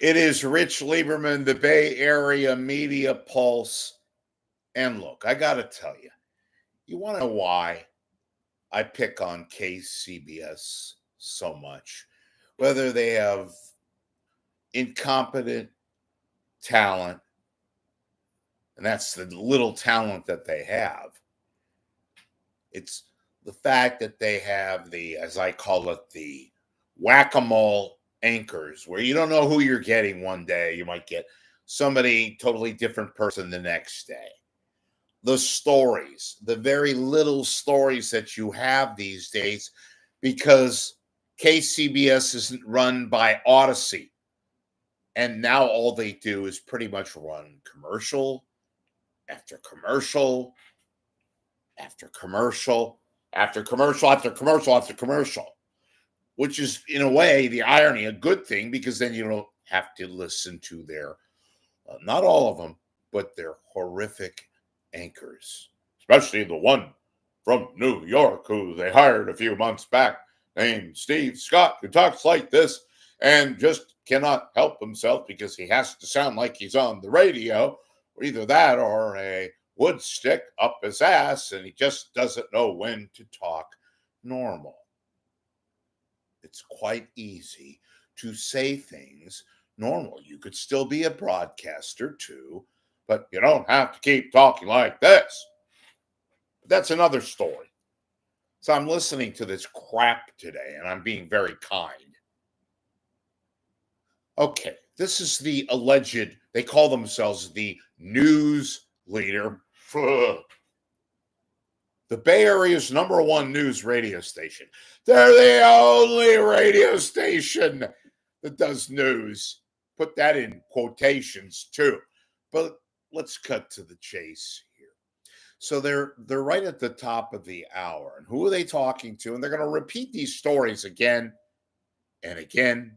It is Rich Lieberman, the Bay Area Media Pulse. And look, I got to tell you, you want to know why I pick on KCBS so much? Whether they have incompetent talent, and that's the little talent that they have. It's the fact that they have the, as I call it, the whack-a-mole anchors, where you don't know who you're getting one day. You might get somebody totally different person the next day. The stories, the very little stories that you have these days, because KCBS isn't run by Odyssey. And now all they do is pretty much run commercial after commercial after commercial after commercial after commercial after commercial, which is, in a way, the irony, a good thing, because then you don't have to listen to their, not all of them, but their horrific anchors, especially the one from New York who they hired a few months back named Steve Scott, who talks like this and just cannot help himself because he has to sound like he's on the radio, or either that or a wood stick up his ass, and he just doesn't know when to talk normal. It's quite easy to say things normal. You could still be a broadcaster too, but you don't have to keep talking like this. But that's another story. So I'm listening to this crap today, and I'm being very kind. Okay, this is the alleged, they call themselves the news leader. The Bay Area's #1 news radio station. They're the only radio station that does news. Put that in quotations too. But let's cut to the chase here. So they're right at the top of the hour. And who are they talking to? And they're going to repeat these stories again and again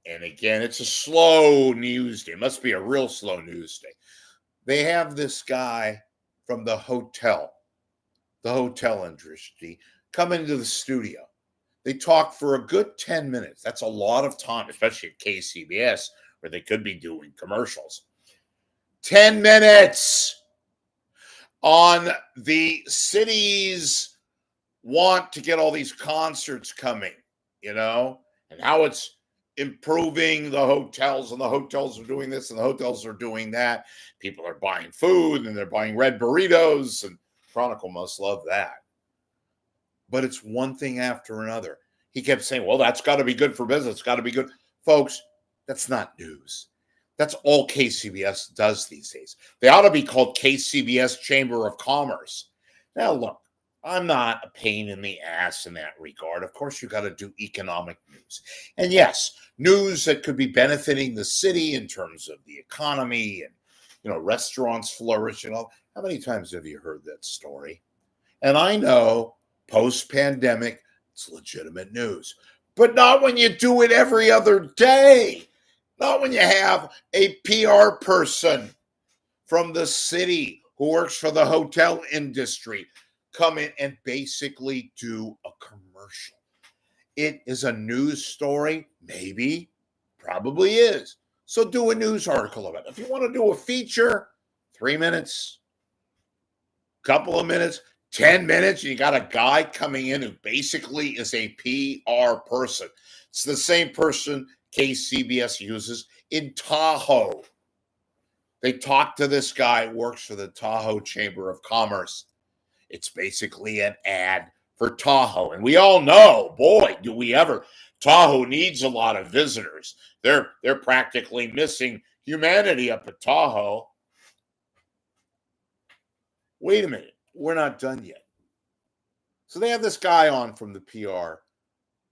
and again. It's a slow news day. It must be a real slow news day. They have this guy from the hotel industry, come into the studio. They talk for a good 10 minutes. That's a lot of time, especially at KCBS, where they could be doing commercials. 10 minutes on the city's want to get all these concerts coming, and how it's improving the hotels, and the hotels are doing this and the hotels are doing that. People are buying food and they're buying red burritos, and Chronicle must love that. But it's one thing after another. He kept saying, well, that's got to be good for business. It's got to be good. Folks, that's not news. That's all KCBS does these days. They ought to be called KCBS Chamber of Commerce. Now, look, I'm not a pain in the ass in that regard. Of course, you got to do economic news. And yes, news that could be benefiting the city in terms of the economy and, restaurants flourish and all. How many times have you heard that story? And I know post-pandemic, it's legitimate news, but not when you do it every other day. Not when you have a PR person from the city who works for the hotel industry come in and basically do a commercial. It is a news story, maybe, probably is. So do a news article of it. If you want to do a feature, 3 minutes, couple of minutes, 10 minutes, you got a guy coming in who basically is a PR person. It's the same person KCBS uses in Tahoe. They talk to this guy who works for the Tahoe Chamber of Commerce. It's basically an ad for Tahoe. And we all know, boy, do we ever. Tahoe needs a lot of visitors. They're practically missing humanity up at Tahoe. Wait a minute. We're not done yet. So they have this guy on from the PR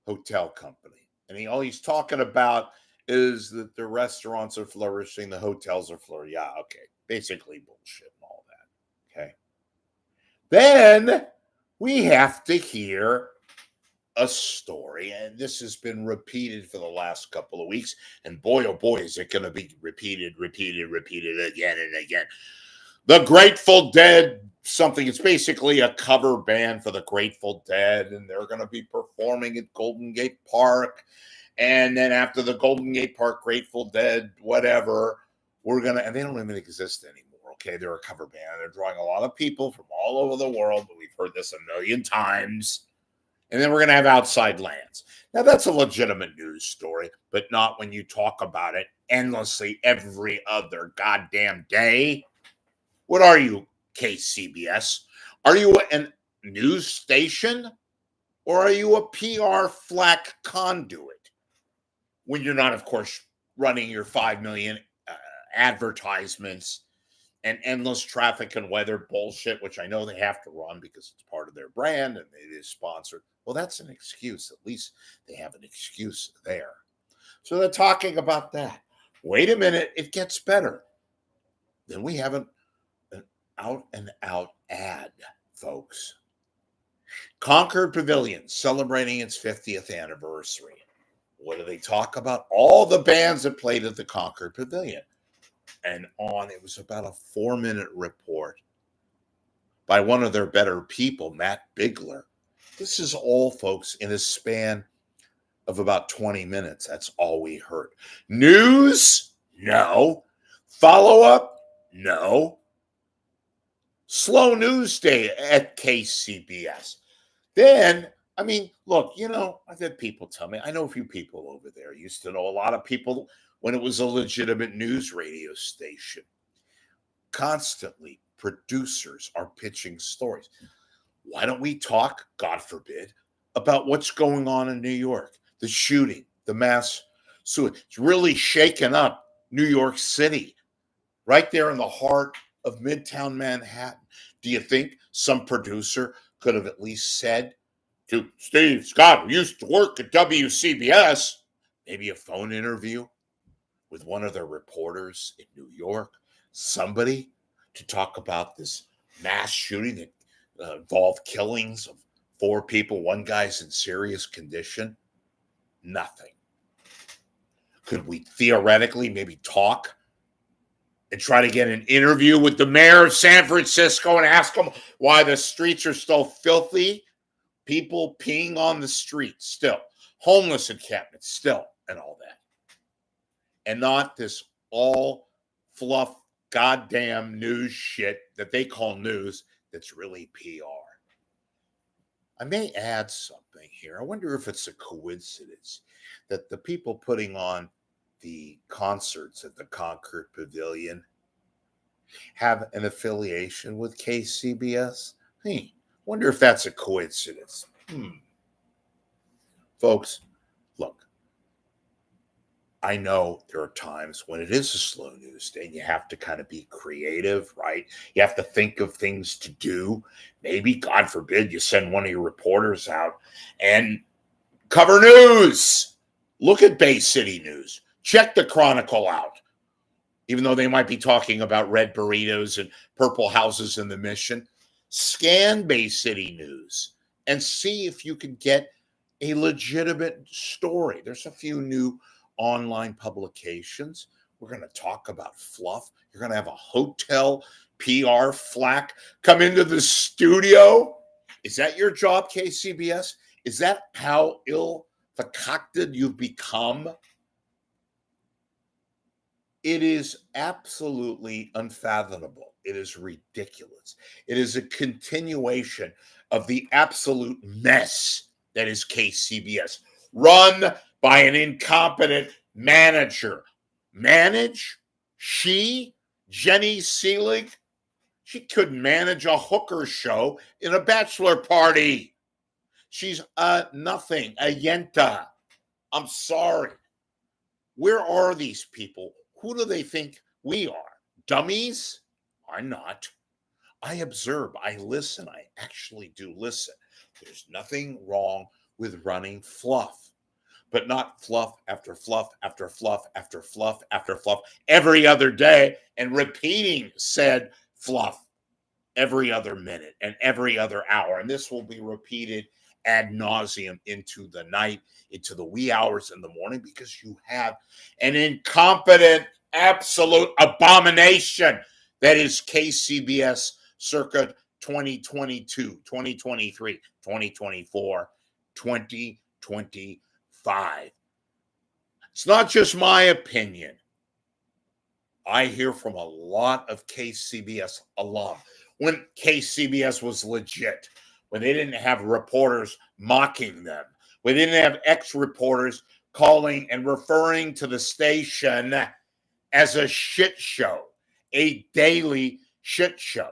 hotel company. And all he's talking about is that the restaurants are flourishing, the hotels are flourishing. Yeah, okay. Basically bullshit and all that. Okay. Then we have to hear a story, and this has been repeated for the last couple of weeks. And boy, oh boy, is it going to be repeated again and again. The Grateful Dead, something. It's basically a cover band for the Grateful Dead, and they're going to be performing at Golden Gate Park. And then after the Golden Gate Park, Grateful Dead, whatever, and they don't even exist anymore. Okay, they're a cover band. They're drawing a lot of people from all over the world, but we've heard this a million times. And then we're going to have Outside Lands. Now, that's a legitimate news story, but not when you talk about it endlessly every other goddamn day. What are you, KCBS? Are you a news station, or are you a PR flack conduit? When you're not, of course, running your 5 million advertisements and endless traffic and weather bullshit, which I know they have to run because it's part of their brand and it is sponsored. Well, that's an excuse. At least they have an excuse there. So they're talking about that. Wait a minute, it gets better. Then we have an out and out ad, folks. Concord Pavilion celebrating its 50th anniversary. What do they talk about? All the bands that played at the Concord Pavilion. And it was about a 4-minute report by one of their better people, Matt Bigler. This is all, folks, in a span of about 20 minutes. That's all we heard. News? No. Follow-up? No. Slow news day at KCBS. Then, I mean, look, I've had people tell me, I know a few people over there. I used to know a lot of people when it was a legitimate news radio station. Constantly, producers are pitching stories. Why don't we talk, God forbid, about what's going on in New York? The shooting, the mass suicide. It's really shaken up New York City, right there in the heart of Midtown Manhattan. Do you think some producer could have at least said to Steve Scott, who used to work at WCBS, maybe a phone interview with one of their reporters in New York, somebody to talk about this mass shooting that involved killings of 4 people. One guy's in serious condition. Nothing. Could we theoretically maybe talk and try to get an interview with the mayor of San Francisco and ask him why the streets are still filthy? People peeing on the streets still. Homeless encampments still, and all that. And not this all fluff goddamn news shit that they call news that's really PR. I may add something here. I wonder if it's a coincidence that the people putting on the concerts at the Concord Pavilion have an affiliation with KCBS. Wonder if that's a coincidence. Folks, look, I know there are times when it is a slow news day and you have to kind of be creative, right? You have to think of things to do. Maybe, God forbid, you send one of your reporters out and cover news. Look at Bay City News. Check the Chronicle out. Even though they might be talking about red burritos and purple houses in the Mission, scan Bay City News and see if you can get a legitimate story. There's a few new online publications. We're going to talk about fluff. You're going to have a hotel PR flack come into the studio. Is that your job, KCBS? Is that how ill-concocted you've become? It is absolutely unfathomable. It is ridiculous. It is a continuation of the absolute mess that is KCBS, run by an incompetent manager. Manage? She, Jenny Seelig, she couldn't manage a hooker show in a bachelor party. She's a nothing, a yenta. I'm sorry. Where are these people? Who do they think we are? Dummies? I'm not. I observe, I listen, I actually do listen. There's nothing wrong with running fluff, but not fluff after fluff after fluff after fluff after fluff every other day and repeating said fluff every other minute and every other hour. And this will be repeated ad nauseum into the night, into the wee hours in the morning, because you have an incompetent, absolute abomination that is KCBS circa 2022, 2023, 2024, 2025. It's not just my opinion. I hear from a lot of KCBS alum. When KCBS was legit, when they didn't have reporters mocking them, when they didn't have ex-reporters calling and referring to the station as a shit show, a daily shit show.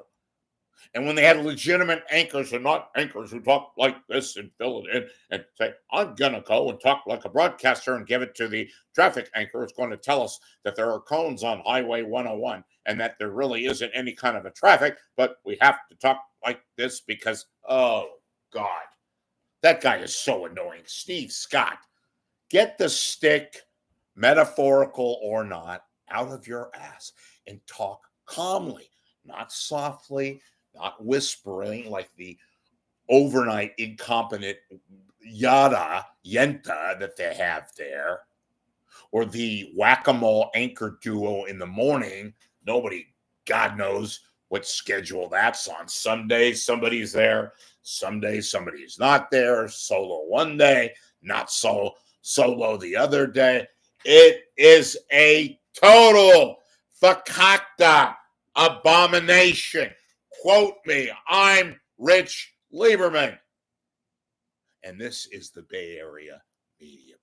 And when they had legitimate anchors and not anchors who talk like this and fill it in and say, I'm going to go and talk like a broadcaster and give it to the traffic anchor who's going to tell us that there are cones on Highway 101 and that there really isn't any kind of a traffic, but we have to talk like this because, oh, God, that guy is so annoying. Steve Scott, get the stick, metaphorical or not, out of your ass and talk calmly, not softly, not whispering like the overnight incompetent yenta that they have there, or the whack-a-mole anchor duo in the morning. Nobody, God knows what schedule that's on. Some days somebody's there, some days somebody's not there. Solo one day, not solo the other day. It is a total fakakta abomination. Quote me, I'm Rich Lieberman. And this is the Bay Area Media